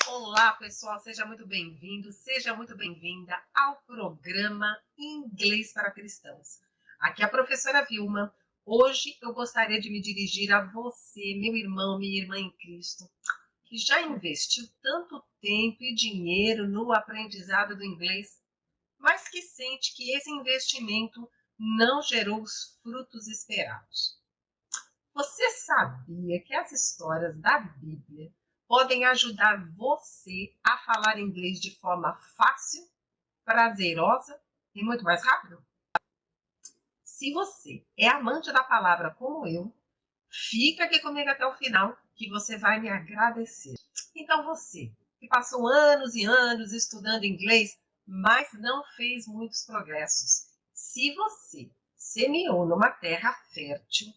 Olá, pessoal, seja muito bem-vindo, seja muito bem-vinda ao programa Inglês para Cristãos. Aqui é a professora Vilma. Hoje eu gostaria de me dirigir a você, meu irmão, minha irmã em Cristo, que já investiu tanto tempo e dinheiro no aprendizado do inglês, mas que sente que esse investimento não gerou os frutos esperados. Você sabia que as histórias da Bíblia podem ajudar você a falar inglês de forma fácil, prazerosa e muito mais rápido? Se você é amante da palavra como eu, fica aqui comigo até o final que você vai me agradecer. Então você, que passou anos e anos estudando inglês, mas não fez muitos progressos. Se você semeou numa terra fértil,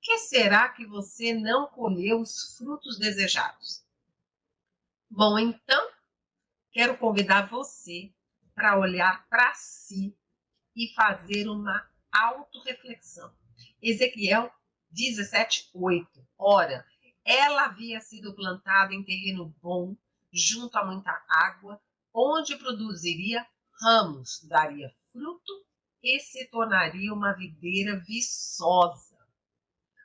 por que será que você não colheu os frutos desejados? Bom, então, quero convidar você para olhar para si e fazer uma autorreflexão. Ezequiel 17:8. Ora, ela havia sido plantada em terreno bom, junto a muita água, onde produziria ramos, daria fruto e se tornaria uma videira viçosa.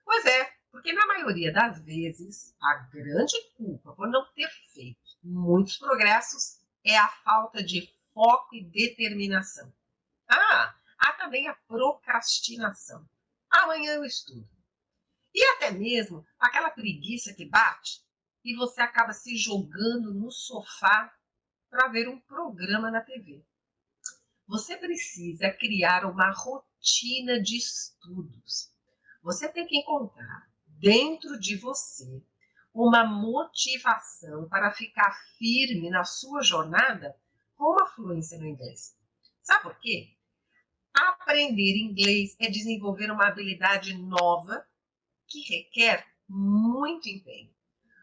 Pois é, porque na maioria das vezes, a grande culpa por não ter feito muitos progressos é a falta de foco e determinação. Há também a procrastinação. Amanhã eu estudo. E até mesmo aquela preguiça que bate e você acaba se jogando no sofá para ver um programa na TV. Você precisa criar uma rotina de estudos. Você tem que encontrar dentro de você uma motivação para ficar firme na sua jornada com uma fluência no inglês. Sabe por quê? Aprender inglês é desenvolver uma habilidade nova que requer muito empenho.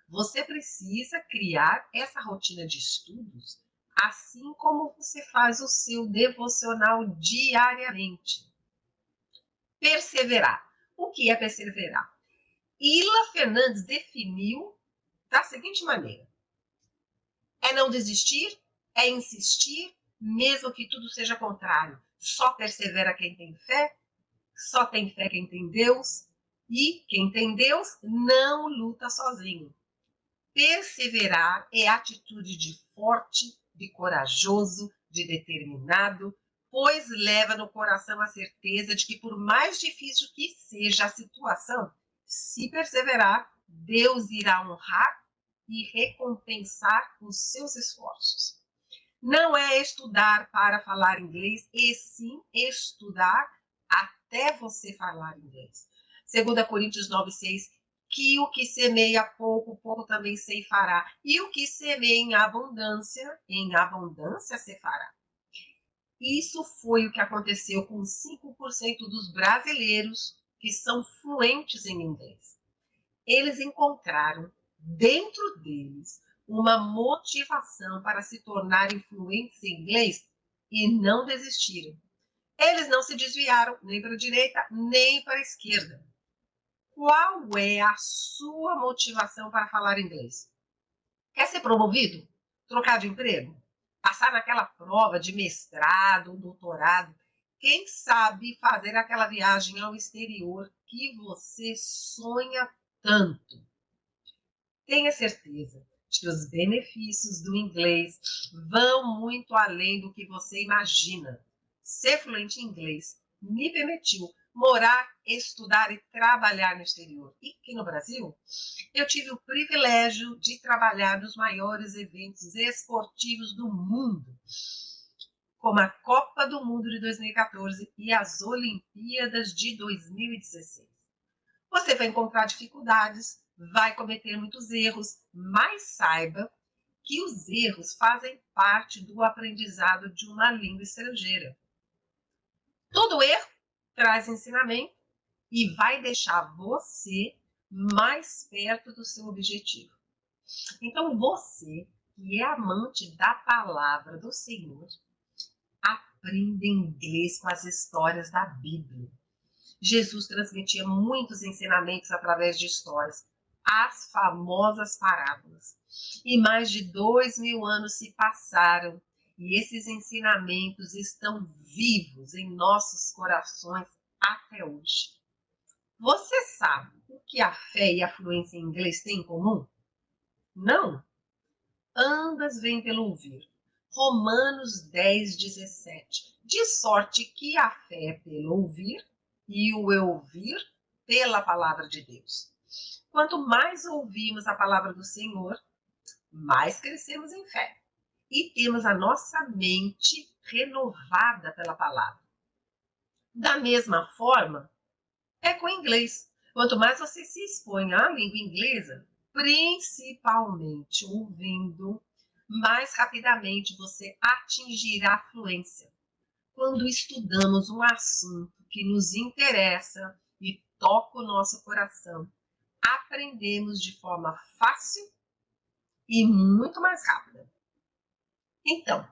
Você precisa criar essa rotina de estudos, assim como você faz o seu devocional diariamente. Perseverar. O que é perseverar? Ila Fernandes definiu da seguinte maneira: é não desistir, é insistir, mesmo que tudo seja contrário. Só persevera quem tem fé, só tem fé quem tem Deus, e quem tem Deus não luta sozinho. Perseverar é atitude de forte, de corajoso, de determinado, pois leva no coração a certeza de que, por mais difícil que seja a situação, se perseverar, Deus irá honrar e recompensar os seus esforços. Não é estudar para falar inglês, e sim estudar até você falar inglês. 2 Coríntios 9:6, que o que semeia pouco, pouco também ceifará. E o que semeia em abundância ceifará. Isso foi o que aconteceu com 5% dos brasileiros que são fluentes em inglês. Eles encontraram dentro deles uma motivação para se tornarem fluentes em inglês e não desistiram. Eles não se desviaram nem para a direita, nem para a esquerda. Qual é a sua motivação para falar inglês? Quer ser promovido? Trocar de emprego? Passar naquela prova de mestrado, doutorado? Quem sabe fazer aquela viagem ao exterior que você sonha tanto? Tenha certeza de que os benefícios do inglês vão muito além do que você imagina. Ser fluente em inglês me permitiu morar, estudar e trabalhar no exterior. E aqui no Brasil, eu tive o privilégio de trabalhar nos maiores eventos esportivos do mundo, como a Copa do Mundo de 2014 e as Olimpíadas de 2016. Você vai encontrar dificuldades, vai cometer muitos erros, mas saiba que os erros fazem parte do aprendizado de uma língua estrangeira. Todo erro traz ensinamento e vai deixar você mais perto do seu objetivo. Então você, que é amante da palavra do Senhor, aprenda inglês com as histórias da Bíblia. Jesus transmitia muitos ensinamentos através de histórias. as famosas parábolas. E mais de 2000 anos se passaram e esses ensinamentos estão vivos em nossos corações até hoje. Você sabe o que a fé e a fluência em inglês têm em comum? Não. Ambas vêm pelo ouvir. Romanos 10:17. De sorte que a fé é pelo ouvir e o ouvir pela palavra de Deus. Quanto mais ouvimos a palavra do Senhor, mais crescemos em fé e temos a nossa mente renovada pela palavra. Da mesma forma, é com o inglês. Quanto mais você se expõe à língua inglesa, principalmente ouvindo, mais rapidamente você atingirá a fluência. Quando estudamos um assunto que nos interessa e toca o nosso coração, aprendemos de forma fácil e muito mais rápida. Então,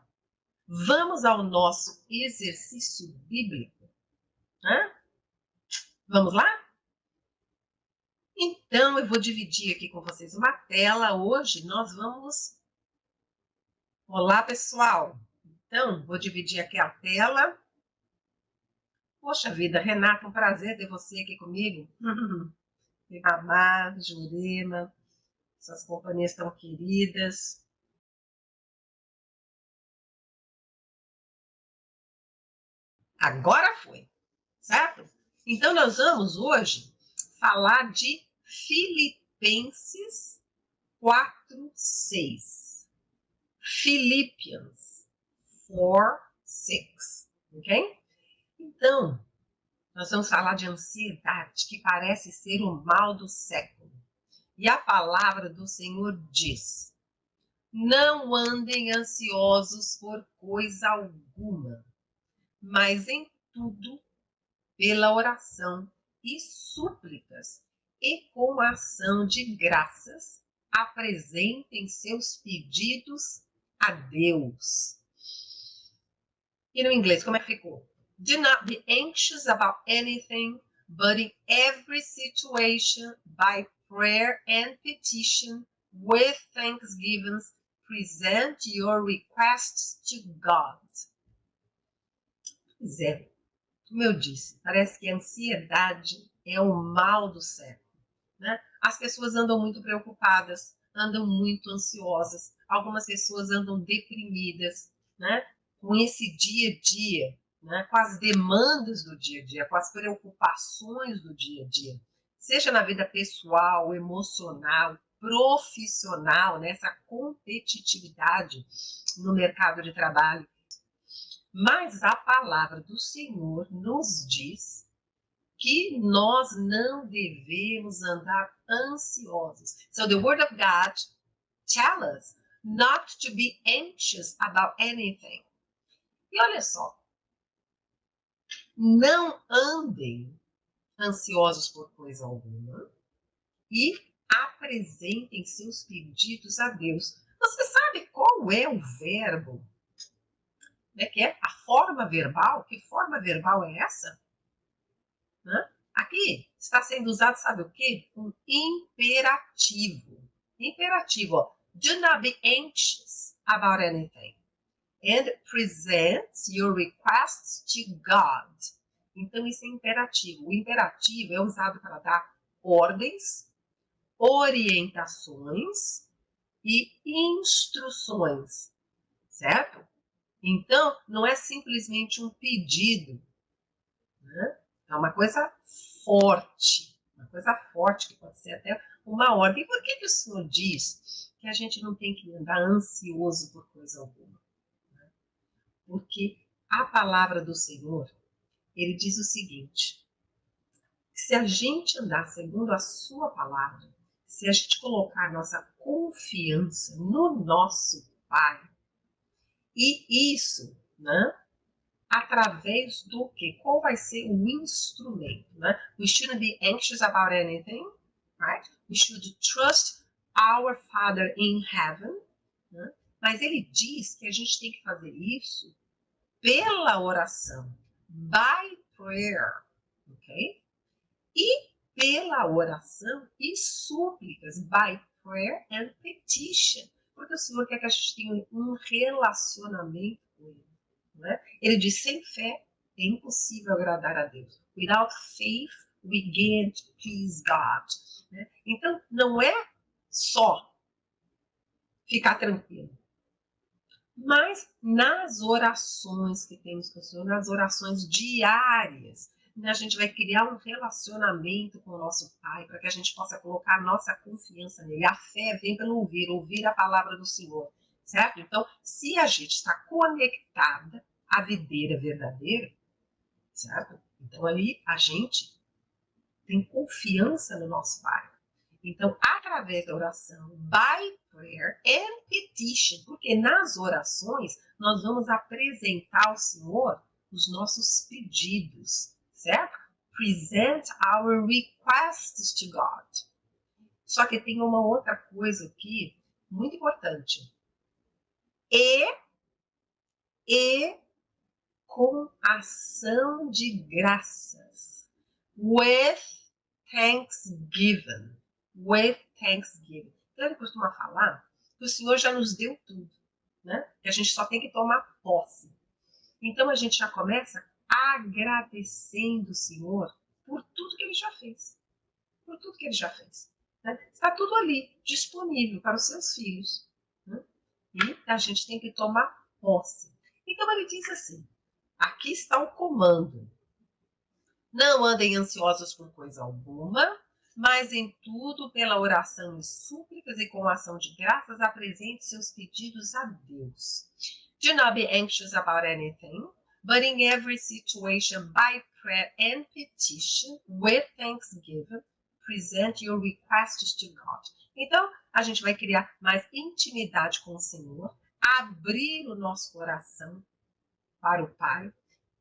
vamos ao nosso exercício bíblico, né? Vamos lá? Então, eu vou dividir aqui com vocês uma tela. Hoje nós vamos... Olá, pessoal! Então, vou dividir aqui a tela. Poxa vida, Renata, um prazer ter você aqui comigo. Amar, Jurema, essas companhias tão queridas. Agora foi, certo? Então, nós vamos hoje falar de Filipenses 4:6. Philippians 4:6, ok? Então, nós vamos falar de ansiedade, que parece ser o mal do século. E a palavra do Senhor diz: não andem ansiosos por coisa alguma, mas em tudo, pela oração e súplicas, e com ação de graças, apresentem seus pedidos a Deus. E no inglês, como é que ficou? Do not be anxious about anything, but in every situation, by prayer and petition, with thanksgiving, present your requests to God. Pois é, como eu disse, parece que a ansiedade é o mal do século, né? As pessoas andam muito preocupadas, andam muito ansiosas, algumas pessoas andam deprimidas, né? Com esse dia a dia, né? Com as demandas do dia a dia, com as preocupações do dia a dia, seja na vida pessoal, emocional, profissional, nessa competitividade no mercado de trabalho. Mas a palavra do Senhor nos diz que nós não devemos andar ansiosos. So the word of God tells us not to be anxious about anything. E olha só, não andem ansiosos por coisa alguma e apresentem seus pedidos a Deus. Você sabe qual é o verbo? Que é a forma verbal? Que forma verbal é essa? Aqui está sendo usado, sabe o quê? Um imperativo. Imperativo, ó. Do not be anxious about anything. And present your requests to God. Então, isso é imperativo. O imperativo é usado para dar ordens, orientações e instruções, certo? Então, não é simplesmente um pedido, né? É uma coisa forte que pode ser até uma ordem. E por que o Senhor diz que a gente não tem que andar ansioso por coisa alguma? Porque a palavra do Senhor, ele diz o seguinte: se a gente andar segundo a sua palavra, se a gente colocar nossa confiança no nosso Pai, e isso, né? Através do que? Qual vai ser o instrumento, né? We shouldn't be anxious about anything, right? We should trust our Father in heaven, né? Mas ele diz que a gente tem que fazer isso pela oração, by prayer, ok? E pela oração e súplicas, by prayer and petition. Porque o Senhor quer que a gente tenha um relacionamento com Ele. Não é? Ele diz, sem fé é impossível agradar a Deus. Without faith, we can't please God. Né? Então, não é só ficar tranquilo. Mas nas orações que temos com o Senhor, nas orações diárias, a gente vai criar um relacionamento com o nosso Pai, para que a gente possa colocar nossa confiança nele. A fé vem pelo ouvir a palavra do Senhor, certo? Então, se a gente está conectada à videira verdadeira, certo? Então, ali a gente tem confiança no nosso Pai. Então, através da oração, by prayer and petition, porque nas orações nós vamos apresentar ao Senhor os nossos pedidos, certo? Present our requests to God. Só que tem uma outra coisa aqui, muito importante. E com ação de graças. With thanksgiving. With thanksgiving. Então ele costuma falar que o Senhor já nos deu tudo, né? Que a gente só tem que tomar posse. Então a gente já começa agradecendo o Senhor por tudo que ele já fez. Por tudo que ele já fez. Né? Está tudo ali, disponível para os seus filhos. Né? E a gente tem que tomar posse. Então ele diz assim, aqui está o comando. Não andem ansiosos por coisa alguma, mas em tudo, pela oração e súplicas e com ação de graças, apresente seus pedidos a Deus. Do not be anxious about anything, but in every situation, by prayer and petition, with thanksgiving, present your requests to God. Então, a gente vai criar mais intimidade com o Senhor, abrir o nosso coração para o Pai.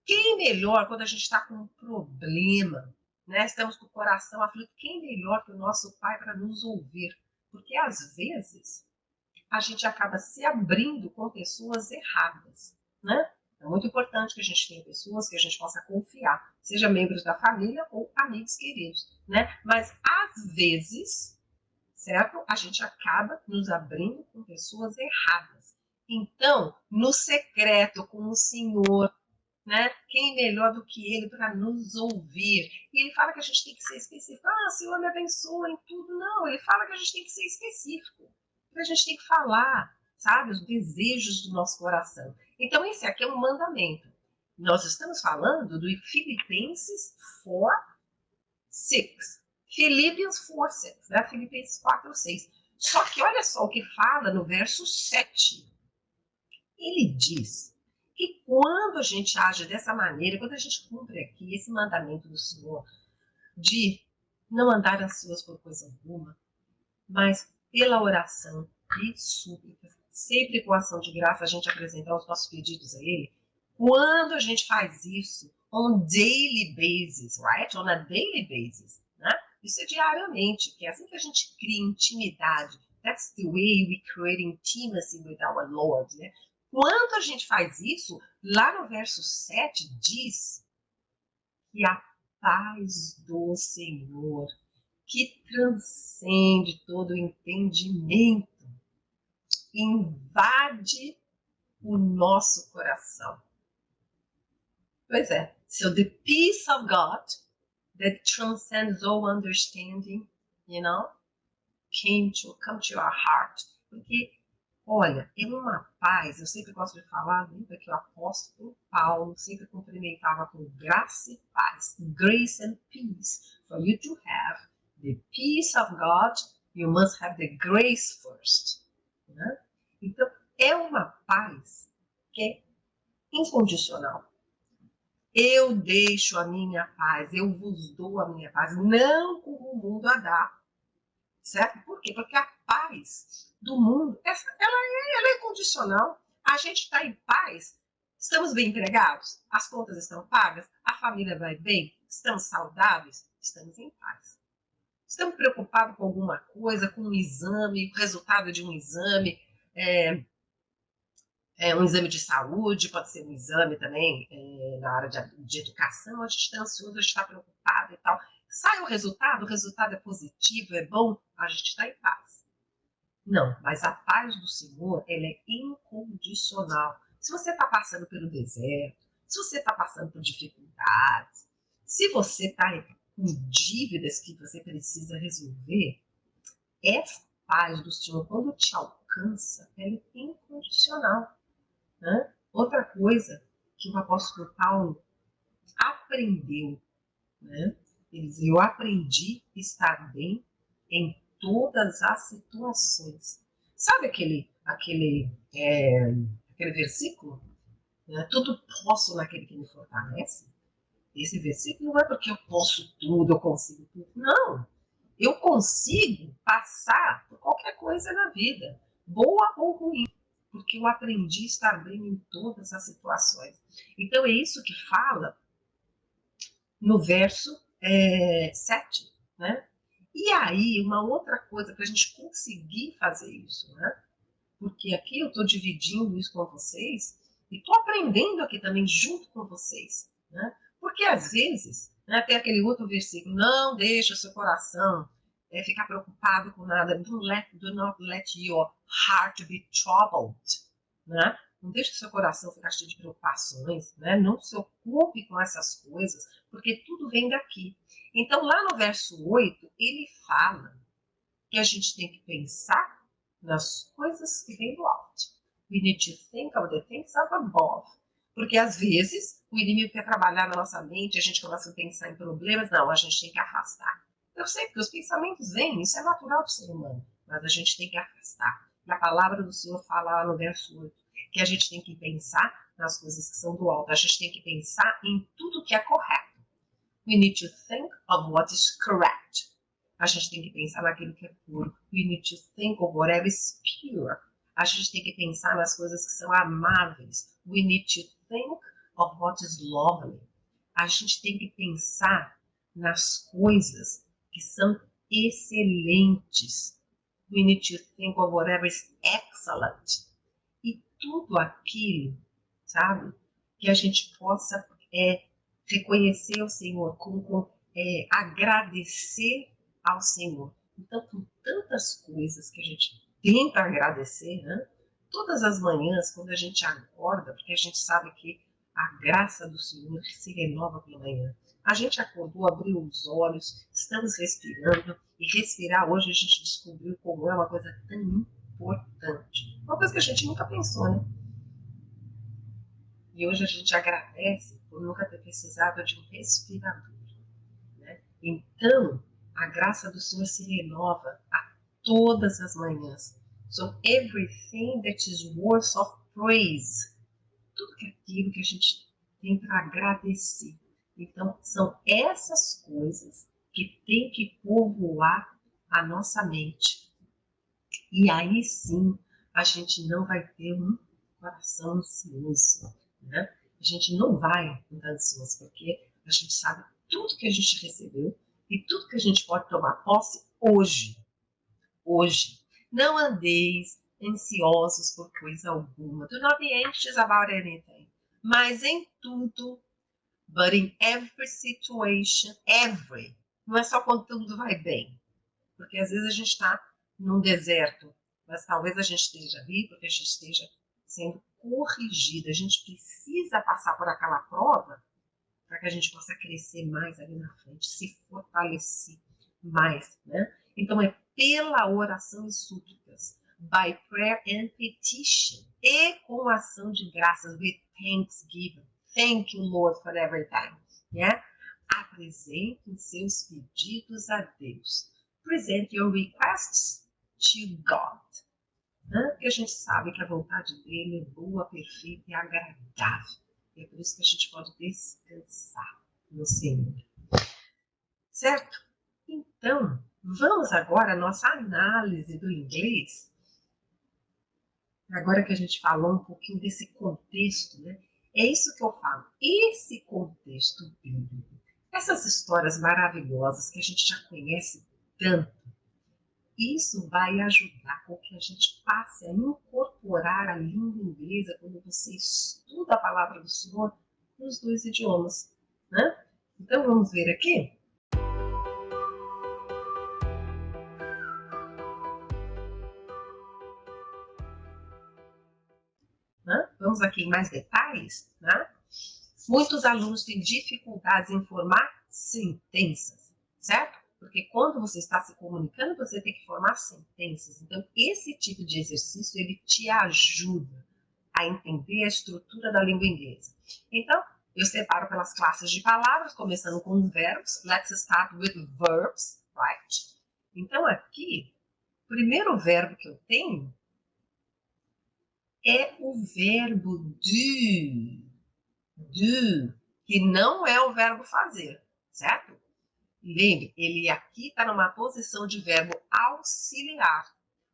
Quem melhor quando a gente está com um problema, né? Estamos com o coração aflito, quem melhor que o nosso Pai para nos ouvir? Porque às vezes a gente acaba se abrindo com pessoas erradas, né? É muito importante que a gente tenha pessoas que a gente possa confiar, seja membros da família ou amigos queridos, né? Mas às vezes, certo? A gente acaba nos abrindo com pessoas erradas. Então, no secreto com o Senhor, né? Quem melhor do que ele para nos ouvir? E ele fala que a gente tem que ser específico. Ah, Senhor, me abençoa em tudo. Não, ele fala que a gente tem que ser específico. Que a gente tem que falar, sabe, os desejos do nosso coração. Então, esse aqui é um mandamento. Nós estamos falando do Filipenses 4:6. Philippians 4:6, né? Filipenses 4:6. Só que olha só o que fala no verso 7. Ele diz que quando a gente age dessa maneira, quando a gente cumpre aqui esse mandamento do Senhor de não andar ansioso por coisa alguma, mas pela oração e súplicas, sempre com ação de graça, a gente apresentar os nossos pedidos a Ele. Quando a gente faz isso on daily basis, right? On a daily basis, né? Isso é diariamente, que é assim que a gente cria intimidade. That's the way we create intimacy with our Lord, né? Quando a gente faz isso, lá no verso 7 diz que a paz do Senhor, que transcende todo o entendimento, invade o nosso coração. Pois é. So the peace of God that transcends all understanding, come to your heart. Porque olha, é uma paz, eu sempre gosto de falar, lembra que o apóstolo Paulo sempre cumprimentava com graça e paz, grace and peace. For you to have the peace of God, you must have the grace first. Né? Então, é uma paz que é incondicional. Eu deixo a minha paz, eu vos dou a minha paz, não como o mundo a dá. Certo? Por quê? Porque a paz do mundo, ela é condicional. A gente está em paz, estamos bem empregados, as contas estão pagas, a família vai bem, estamos saudáveis, estamos em paz. Estamos preocupados com alguma coisa, com um exame, o resultado de um exame, um exame de saúde, pode ser um exame também na área de educação, a gente está ansioso, a gente está preocupado e tal. Sai o resultado é positivo, é bom, a gente está em paz. Não, mas a paz do Senhor, ela é incondicional. Se você está passando pelo deserto, se você está passando por dificuldades, se você está com dívidas que você precisa resolver, essa paz do Senhor, quando te alcança, ela é incondicional. Né? Outra coisa que o apóstolo Paulo aprendeu, né? Ele diz, eu aprendi a estar bem em todas as situações. Sabe aquele versículo? Né? Tudo posso naquele que me fortalece. Esse versículo não é porque eu posso tudo, eu consigo tudo. Não. Eu consigo passar por qualquer coisa na vida, boa ou ruim, porque eu aprendi a estar bem em todas as situações. Então é isso que fala no verso 7, né? E aí, uma outra coisa para a gente conseguir fazer isso, né? Porque aqui eu estou dividindo isso com vocês e estou aprendendo aqui também junto com vocês, né? Porque às vezes, né, tem aquele outro versículo, não deixa o seu coração ficar preocupado com nada, do not let your heart be troubled, né? Não deixe o seu coração ficar cheio de preocupações, né? Não se ocupe com essas coisas, porque tudo vem daqui. Então, lá no verso 8, ele fala que a gente tem que pensar nas coisas que vêm do alto. We need to think of the things up above. Porque, às vezes, o inimigo quer trabalhar na nossa mente, a gente começa a pensar em problemas. Não, a gente tem que afastar. Eu sei que os pensamentos vêm, isso é natural do ser humano, mas a gente tem que afastar. E a palavra do Senhor fala lá no verso 8, que a gente tem que pensar nas coisas que são do alto, a gente tem que pensar em tudo que é correto. We need to think of what is correct. A gente tem que pensar naquilo que é puro. We need to think of whatever is pure. A gente tem que pensar nas coisas que são amáveis. We need to think of what is lovely. A gente tem que pensar nas coisas que são excelentes. We need to think of whatever is excellent. E tudo aquilo, sabe, que a gente possa reconhecer o Senhor, agradecer ao Senhor. Então, com tantas coisas que a gente tem para agradecer, né? Todas as manhãs, quando a gente acorda, porque a gente sabe que a graça do Senhor se renova pela manhã. A gente acordou, abriu os olhos, estamos respirando, e respirar hoje a gente descobriu como é uma coisa tão importante. Uma coisa que a gente nunca pensou, né? E hoje a gente agradece por nunca ter precisado de um respirador. Né? Então, a graça do Senhor se renova a todas as manhãs. So everything that is worth of praise, tudo aquilo que a gente tem para agradecer. Então, são essas coisas que tem que povoar a nossa mente. E aí sim, a gente não vai ter um coração ansioso, né? A gente não vai ficar ansioso, porque a gente sabe tudo que a gente recebeu e tudo que a gente pode tomar posse hoje. Hoje. Não andeis ansiosos por coisa alguma. Do not be anxious about anything. Mas em tudo, but in every situation, não é só quando tudo vai bem. Porque às vezes a gente está num deserto, mas talvez a gente esteja ali porque a gente esteja sendo corrigida. A gente precisa passar por aquela prova para que a gente possa crescer mais ali na frente, se fortalecer mais, né? Então é pela oração e súplicas, by prayer and petition, e com ação de graças, with thanksgiving. Thank you, Lord, for everything. Yeah? Apresentem seus pedidos a Deus. Present your requests to God. Né? Porque a gente sabe que a vontade dele é boa, perfeita e agradável. E é por isso que a gente pode descansar no Senhor. Certo? Então, vamos agora à nossa análise do inglês. Agora que a gente falou um pouquinho desse contexto, né? É isso que eu falo. Esse contexto bíblico, essas histórias maravilhosas que a gente já conhece tanto, isso vai ajudar com que a gente passe a incorporar a língua inglesa quando você estuda a palavra do Senhor nos dois idiomas, né? Então vamos ver aqui. né? Vamos aqui em mais detalhes, né? Muitos alunos têm dificuldades em formar sentenças, certo? Porque quando você está se comunicando, você tem que formar sentenças. Então, esse tipo de exercício, ele te ajuda a entender a estrutura da língua inglesa. Então, eu separo pelas classes de palavras, começando com os verbos. Let's start with verbs, right? Então, aqui, o primeiro verbo que eu tenho é o verbo do. Do, que não é o verbo fazer, certo? Lembre, ele aqui está numa posição de verbo auxiliar.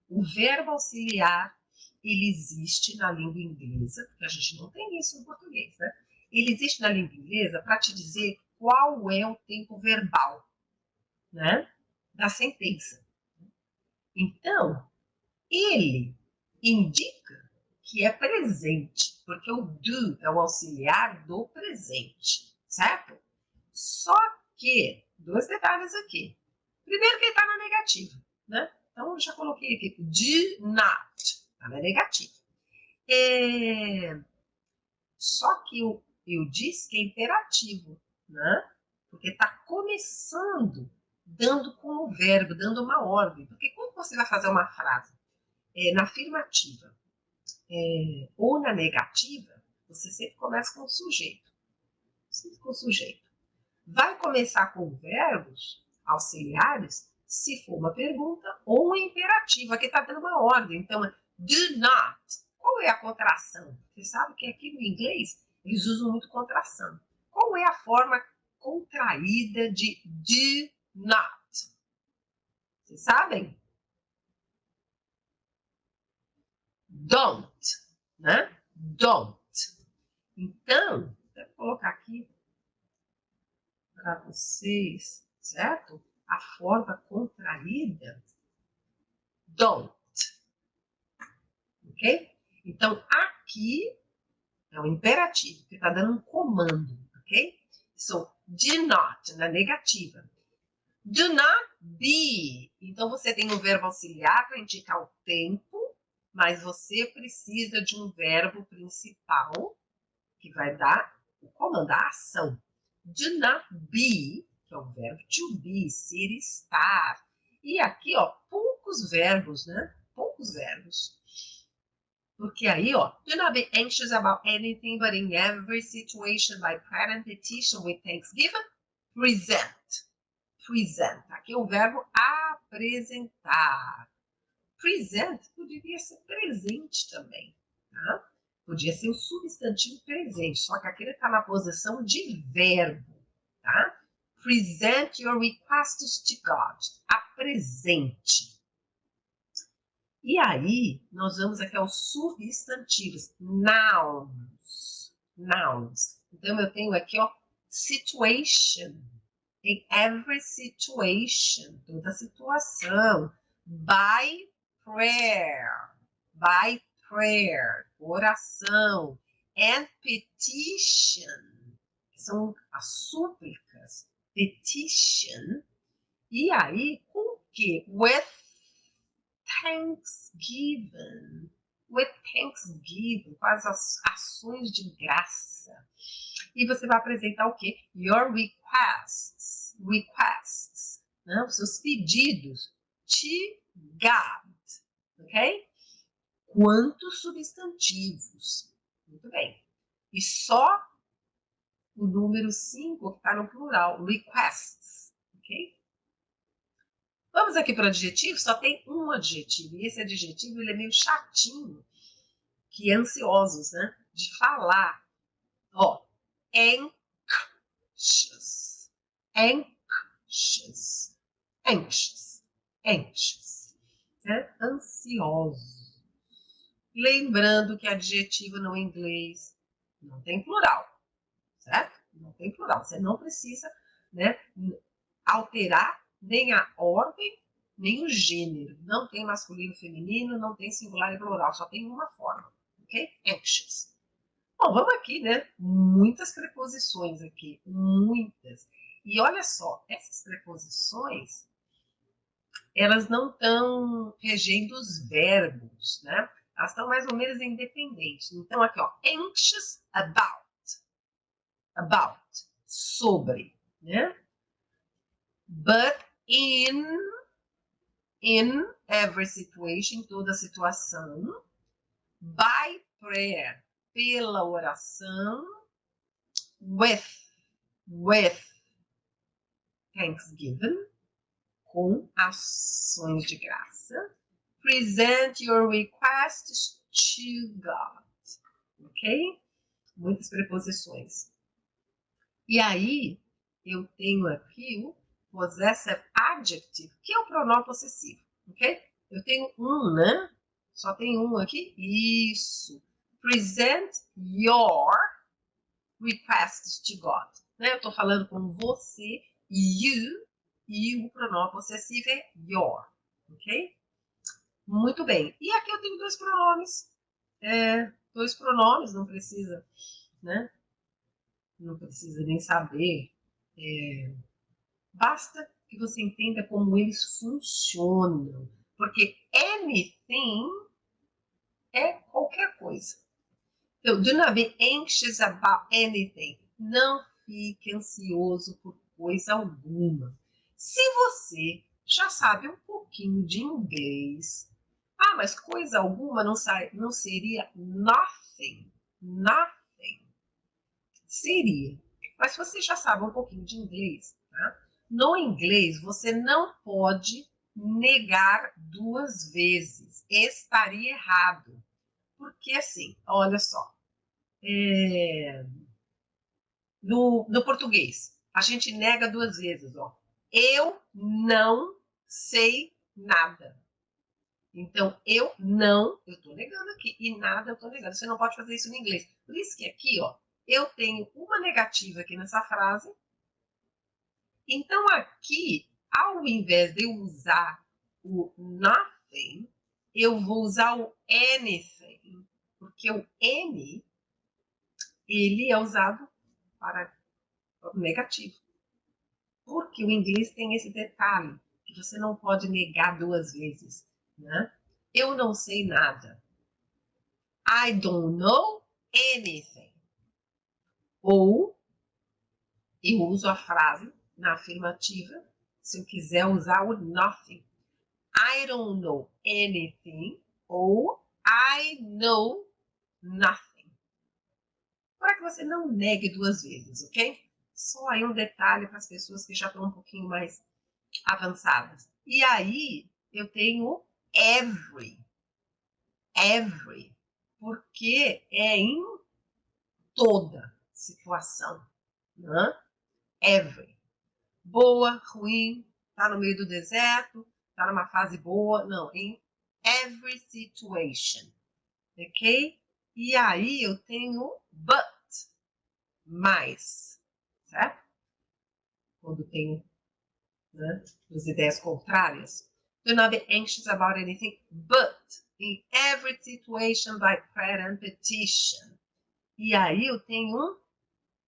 O verbo auxiliar, ele existe na língua inglesa, porque a gente não tem isso no português, né? Ele existe na língua inglesa para te dizer qual é o tempo verbal, né? Da sentença. Então, ele indica que é presente, porque o do é o auxiliar do presente, certo? Só que, dois detalhes aqui. Primeiro que ele está na negativa, né? Então, eu já coloquei aqui, do not, está na negativa. Só que eu disse que é imperativo, né? Porque está começando, dando como verbo, dando uma ordem. Porque quando você vai fazer uma frase na afirmativa, ou na negativa, você sempre começa com o sujeito. Sempre com o sujeito. Vai começar com verbos auxiliares se for uma pergunta ou um imperativo. Aqui está dando uma ordem. Então, do not. Qual é a contração? Você sabe que aqui no inglês eles usam muito contração. Qual é a forma contraída de do not? Vocês sabem? Don't, né? Don't. Então, vou colocar aqui para vocês, certo? A forma contraída, don't, ok? Então, aqui é um imperativo, que está dando um comando, ok? So, do not, na negativa. Do not be. Então, você tem um verbo auxiliar para indicar o tempo, mas você precisa de um verbo principal que vai dar o comando, a ação. Do not be, que é o verbo to be, ser, estar. E aqui, ó, poucos verbos, né? Poucos verbos. Porque aí, ó, do not be anxious about anything, but in every situation, by prayer and petition with thanksgiving, present. Present. Aqui é o verbo apresentar. Present poderia ser presente também, tá? Podia ser o substantivo presente, só que aqui ele está na posição de verbo, tá? Present your requests to God. Apresente. E aí, nós vamos aqui aos substantivos, nouns. Nouns. Então, eu tenho aqui, ó, situation. In every situation, toda situação. By prayer, oração, and petition, que são as súplicas, petition, e aí com que? With thanksgiving, com as ações de graça. E você vai apresentar o quê? Your requests, né? Os seus pedidos to God, ok? Quantos substantivos? Muito bem. E só o número 5 que está no plural, requests, ok? Vamos aqui para o adjetivo, só tem um adjetivo, e esse adjetivo ele é meio chatinho, que é ansiosos, né? De falar. Ó, anxious, anxious, anxious, anxious, né? Ansioso. Lembrando que adjetivo no inglês não tem plural, certo? Não tem plural. Você não precisa, né, alterar nem a ordem, nem o gênero. Não tem masculino e feminino, não tem singular e plural. Só tem uma forma, ok? Anxious. Bom, vamos aqui, né? Muitas preposições aqui, muitas. E olha só, essas preposições, elas não estão regendo os verbos, né? Elas estão mais ou menos independentes. Então, aqui, ó, anxious about. About. Sobre, né? But in every situation, toda situação. By prayer. Pela oração. With thanksgiving. Com ações de graça. Present your requests to God. Ok? Muitas preposições. E aí, eu tenho aqui o possessive adjective, que é o pronome possessivo. Ok? Eu tenho um, né? Só tem um aqui. Isso. Present your requests to God. Né? Eu estou falando com você, you, e o pronome possessivo é your. Ok? Muito bem. E aqui eu tenho dois pronomes. Dois pronomes, não precisa, né? Não precisa nem saber. Basta que você entenda como eles funcionam. Porque anything é qualquer coisa. Então, do not be anxious about anything. Não fique ansioso por coisa alguma. Se você já sabe um pouquinho de inglês, mas coisa alguma não seria nothing. Nothing. Seria. Mas se você já sabe um pouquinho de inglês, tá? No inglês você não pode negar duas vezes. Estaria errado. Porque assim, olha só. No português, a gente nega duas vezes, ó. Eu não sei nada. Então, eu tô negando aqui. E nada eu tô negando. Você não pode fazer isso no inglês. Por isso que aqui, ó, eu tenho uma negativa aqui nessa frase. Então, aqui, ao invés de eu usar o nothing, eu vou usar o anything. Porque o any, ele é usado para negativo. Porque o inglês tem esse detalhe, que você não pode negar duas vezes, né? Eu não sei nada. I don't know anything. Ou eu uso a frase na afirmativa, se eu quiser usar o nothing. I don't know anything ou I know nothing. Para que você não negue duas vezes, ok? Só aí um detalhe para as pessoas que já estão um pouquinho mais avançadas. E aí eu tenho every, porque é em toda situação, né? Every. Boa, ruim, tá no meio do deserto, tá numa fase boa, não, em every situation, ok? E aí eu tenho but, mais, certo? Quando tenho, né, as ideias contrárias. Do not be anxious about anything, but in every situation by prayer and petition. E aí eu tenho um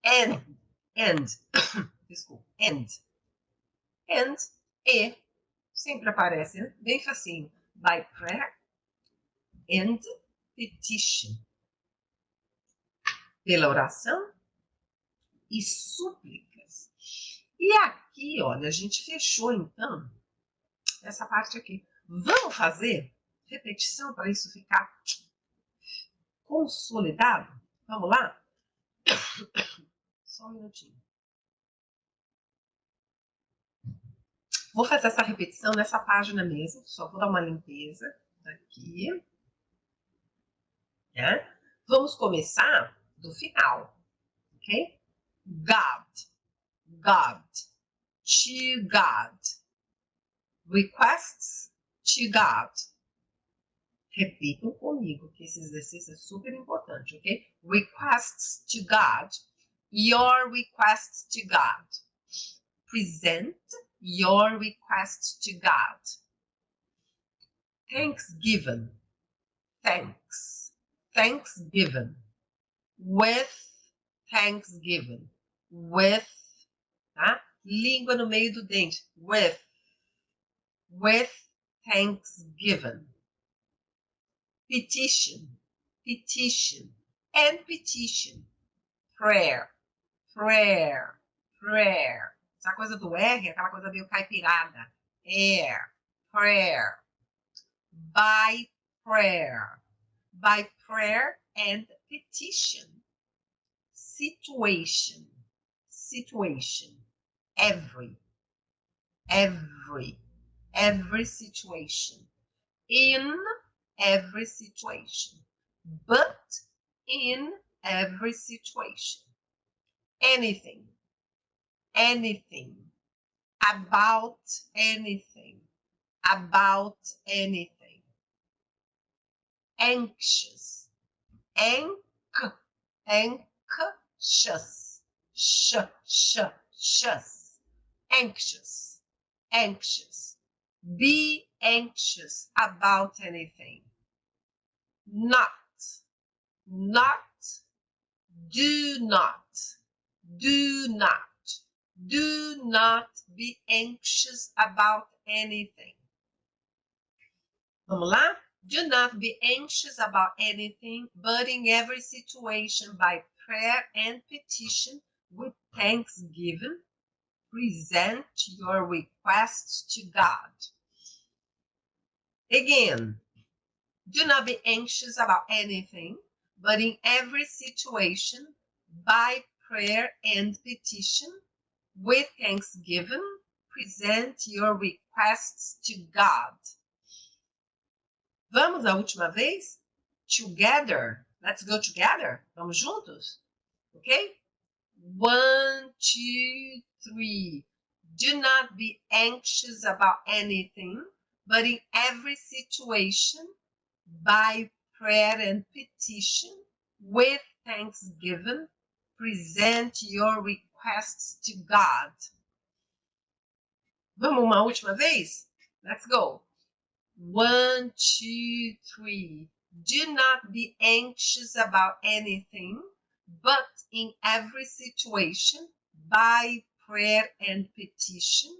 and, desculpa, and, e, sempre aparece, né? Bem facinho, by prayer and petition. Pela oração e súplicas. E aqui, olha, a gente fechou então essa parte aqui. Vamos fazer repetição para isso ficar consolidado? Vamos lá? Só um minutinho. Vou fazer essa repetição nessa página mesmo. Só vou dar uma limpeza aqui. Né? Vamos começar do final. Ok? God. To God. Requests to God. Repitam comigo, que esse exercício é super importante, ok? Requests to God. Your requests to God. Present your requests to God. Thanksgiving. Thanksgiving. With Thanksgiving. With, tá? Língua no meio do dente. With Thanksgiving. petition, petition, and petition. Prayer, prayer, prayer. Essa coisa do R, aquela coisa meio caipirada. Air, prayer. By prayer. By prayer and petition. Situation, situation. Every situation. In every situation. But in every situation. Anything, anything, about anything, about anything. Anxious, anxious, anxious, anxious. Be anxious about anything. Not, do not, do not be anxious about anything. Vamos lá? Do not be anxious about anything, but in every situation by prayer and petition with thanksgiving, present your requests to God. Again, do not be anxious about anything, but in every situation by prayer and petition with thanksgiving, present your requests to God. Vamos a última vez? Together. Let's go together. Vamos juntos? Ok? 1, 2, 3. Do not be anxious about anything, but in every situation, by prayer and petition, with thanksgiving, present your requests to God. Vamos uma última vez? Let's go. 1, 2, 3. Do not be anxious about anything, but in every situation, by prayer and petition,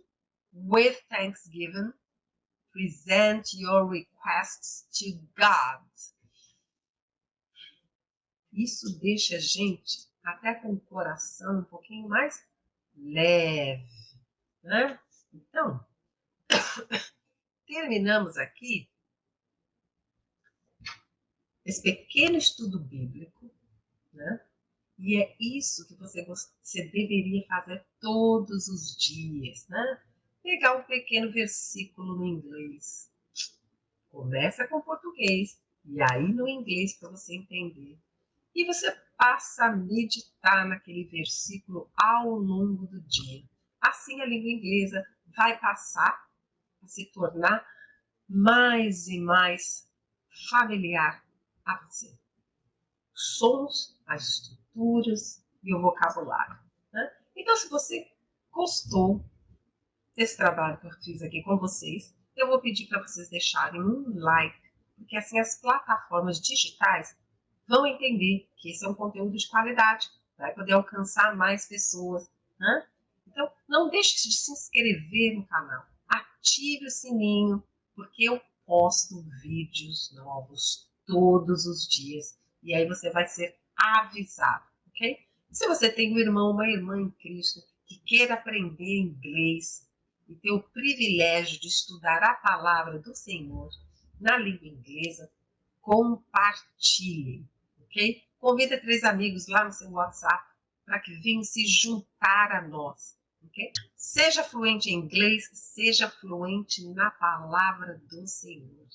with thanksgiving, present your requests to God. Isso deixa a gente até com o coração um pouquinho mais leve, né? Então, terminamos aqui esse pequeno estudo bíblico, né? E é isso que você deveria fazer todos os dias, né? Pegar um pequeno versículo no inglês, conversa com o português, e aí no inglês para você entender. E você passa a meditar naquele versículo ao longo do dia. Assim a língua inglesa vai passar a se tornar mais e mais familiar a você. Os sons, as estruturas e o vocabulário, né? Então, se você gostou desse trabalho que eu fiz aqui com vocês, eu vou pedir para vocês deixarem um like, porque assim as plataformas digitais vão entender que esse é um conteúdo de qualidade, vai poder alcançar mais pessoas, né? Então, não deixe de se inscrever no canal, ative o sininho, porque eu posto vídeos novos todos os dias, e aí você vai ser avisado, ok? Se você tem um irmão, uma irmã em Cristo, que queira aprender inglês e ter o privilégio de estudar a palavra do Senhor na língua inglesa, compartilhem, ok? Convida 3 amigos lá no seu WhatsApp para que venham se juntar a nós, ok? Seja fluente em inglês, seja fluente na palavra do Senhor.